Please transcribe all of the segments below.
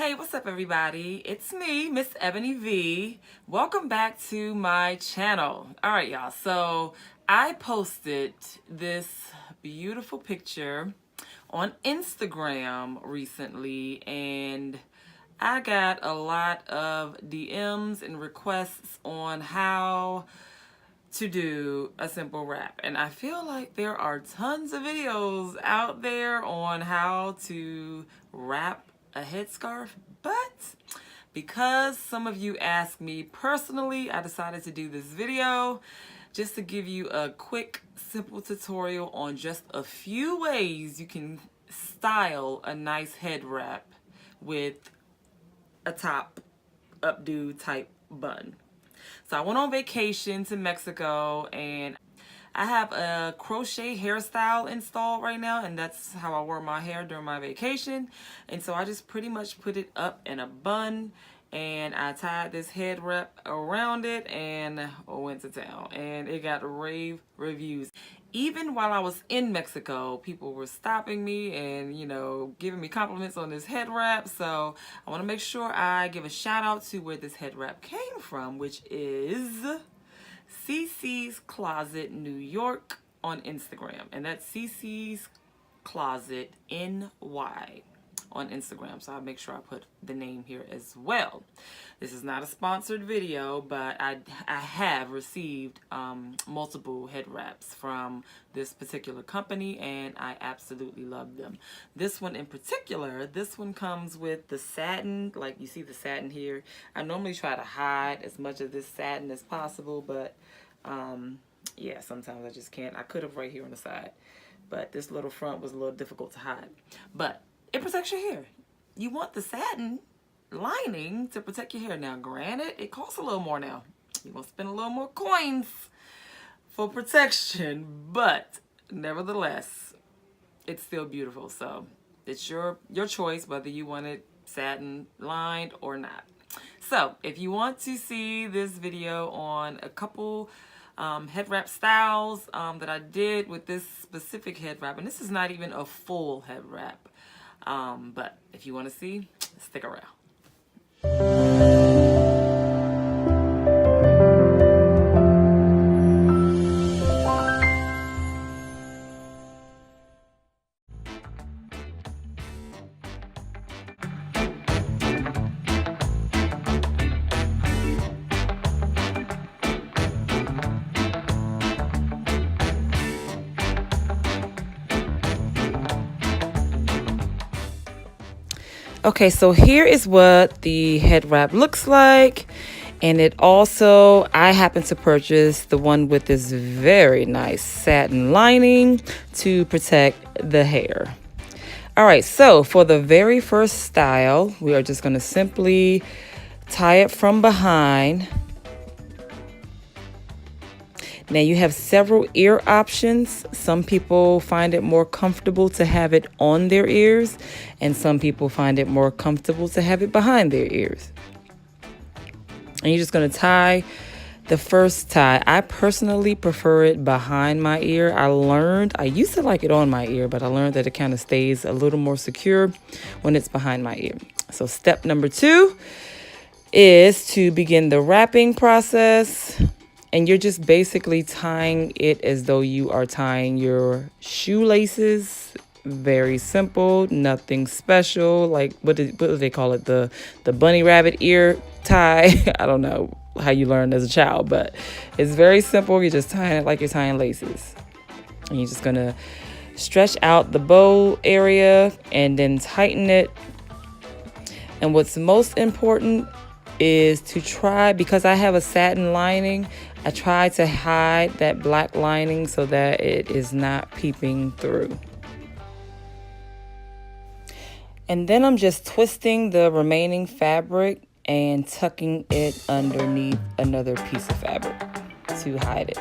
Hey, what's up everybody? It's me, Miss Ebony V. Welcome back to my channel. All right, y'all. So I posted this beautiful picture on Instagram recently and I got a lot of DMs and requests on how to do a simple wrap. And I feel like there are tons of videos out there on how to wrap a headscarf, but because some of you asked me personally, I decided to do this video just to give you a quick, simple tutorial on just a few ways you can style a nice head wrap with a top updo type bun. So I went on vacation to Mexico and I have a crochet hairstyle installed right now, and that's how I wore my hair during my vacation. And so I just pretty much put it up in a bun and I tied this head wrap around it and went to town, and it got rave reviews. Even while I was in Mexico, people were stopping me and, you know, giving me compliments on this head wrap. So I want to make sure I give a shout out to where this head wrap came from, which is CeeCee's Closet New York on Instagram, and that's CeeCee's Closet NY on Instagram. So I'll make sure I put the name here as well. This is not a sponsored video, but I have received multiple head wraps from this particular company and I absolutely love them. This one in particular, this one comes with the satin, like you see the satin here. I normally try to hide as much of this satin as possible, but yeah, sometimes I just can't. I could have right here on the side, but this little front was a little difficult to hide. But it protects your hair. You want the satin lining to protect your hair. Now, granted, it costs a little more now. You're going to spend a little more coins for protection, but nevertheless, it's still beautiful. So it's your choice whether you want it satin lined or not. So if you want to see this video on a couple head wrap styles that I did with this specific head wrap, and this is not even a full head wrap, but if you want to see, stick around. Okay, so here is what the head wrap looks like. And it also, I happen to purchase the one with this very nice satin lining to protect the hair. All right, so for the very first style, we are just going to simply tie it from behind. Now you have several ear options. Some people find it more comfortable to have it on their ears, and some people find it more comfortable to have it behind their ears. And you're just going to tie the first tie. I personally prefer it behind my ear. I used to like it on my ear, but I learned that it kind of stays a little more secure when it's behind my ear. So step number 2 is to begin the wrapping process. And you're just basically tying it as though you are tying your shoelaces. Very simple, nothing special. Like, what do they call it? The bunny rabbit ear tie. I don't know how you learned as a child, but it's very simple. You're just tying it like you're tying laces. And you're just going to stretch out the bow area and then tighten it. And what's most important is to try, because I have a satin lining, I try to hide that black lining so that it is not peeping through. And then I'm just twisting the remaining fabric and tucking it underneath another piece of fabric to hide it.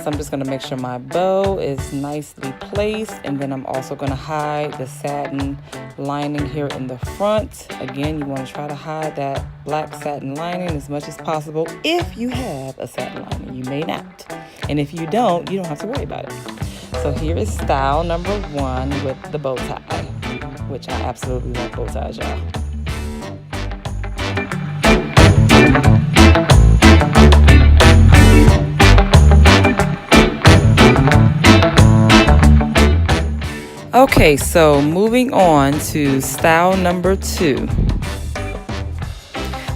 So I'm just going to make sure my bow is nicely placed, and then I'm also going to hide the satin lining here in the front. Again, you want to try to hide that black satin lining as much as possible if you have a satin lining. You may not. And if you don't have to worry about it. So here is style number 1 with the bow tie, which I absolutely love bow ties, y'all. Okay, so moving on to style number 2.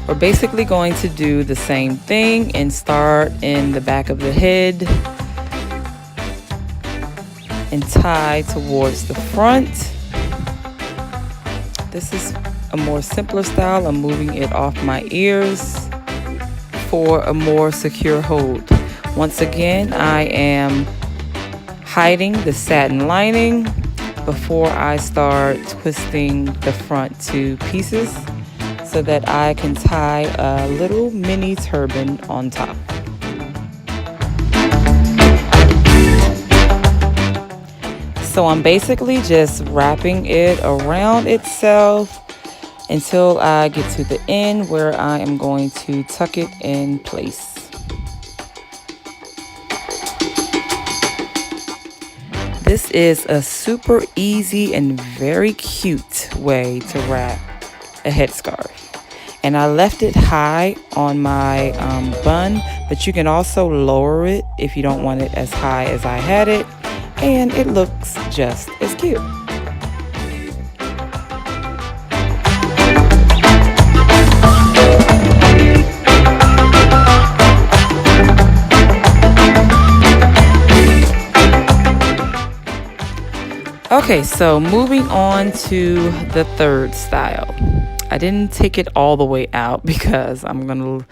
We're basically going to do the same thing and start in the back of the head and tie towards the front. This is a more simpler style. I'm moving it off my ears for a more secure hold. Once again, I am hiding the satin lining before I start twisting the front 2 pieces so that I can tie a little mini turban on top. So I'm basically just wrapping it around itself until I get to the end where I am going to tuck it in place. This is a super easy and very cute way to wrap a headscarf. And I left it high on my bun, but you can also lower it if you don't want it as high as I had it. And it looks just as cute. Okay, so moving on to the third style. I didn't take it all the way out because I'm going to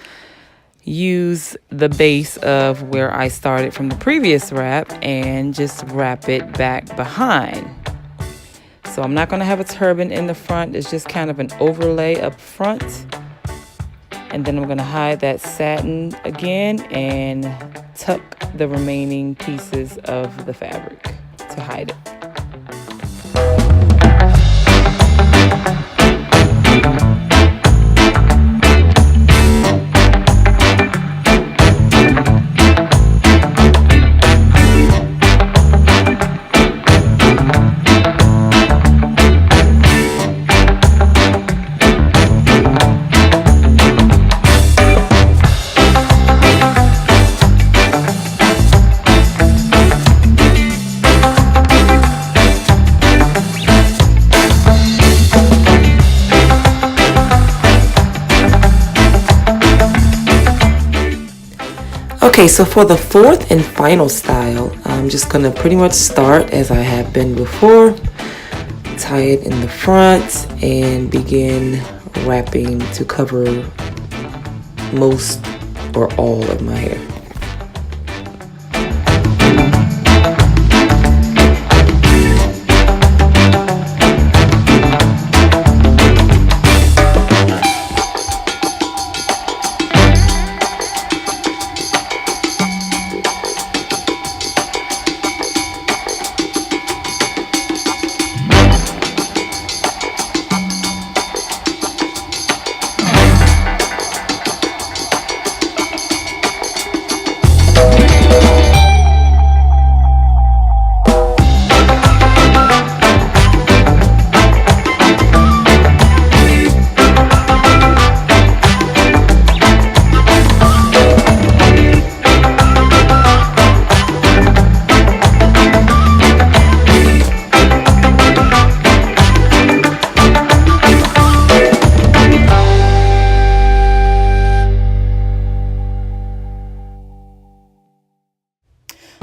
use the base of where I started from the previous wrap and just wrap it back behind. So I'm not going to have a turban in the front. It's just kind of an overlay up front. And then I'm going to hide that satin again and tuck the remaining pieces of the fabric to hide it. Okay, so for the fourth and final style, I'm just going to pretty much start as I have been before. Tie it in the front and begin wrapping to cover most or all of my hair.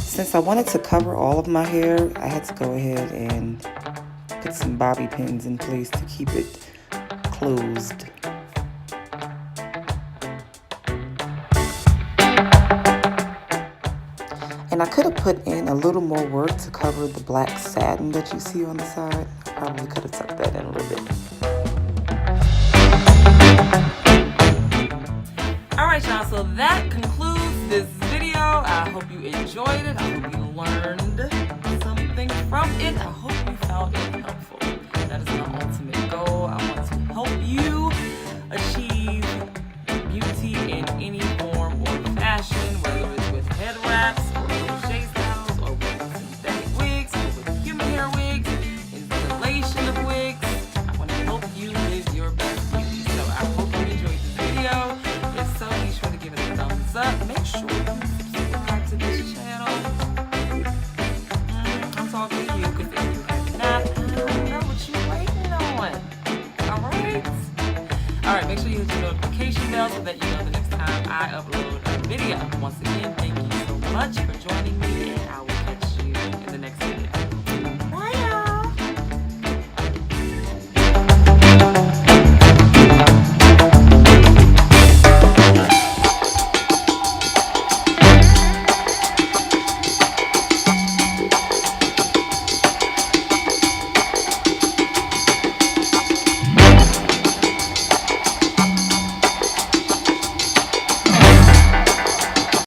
Since I wanted to cover all of my hair, I had to go ahead and put some bobby pins in place to keep it closed. And I could have put in a little more work to cover the black satin that you see on the side. I probably could have tucked that in a little bit. Alright y'all, so that concludes this video. I hope you enjoyed it. I hope you learned something from it. I hope you found it helpful. That is my ultimate goal. I want to help you achieve beauty in any form or fashion, whether it's with head wraps or crochet styles or with synthetic wigs or with human hair wigs, installation of wigs. I want to help you live your best beauty. So I hope you enjoyed this video. If All right, make sure you hit your notification bell so that you know the next time I upload a video. Once again, thank you so much for joining me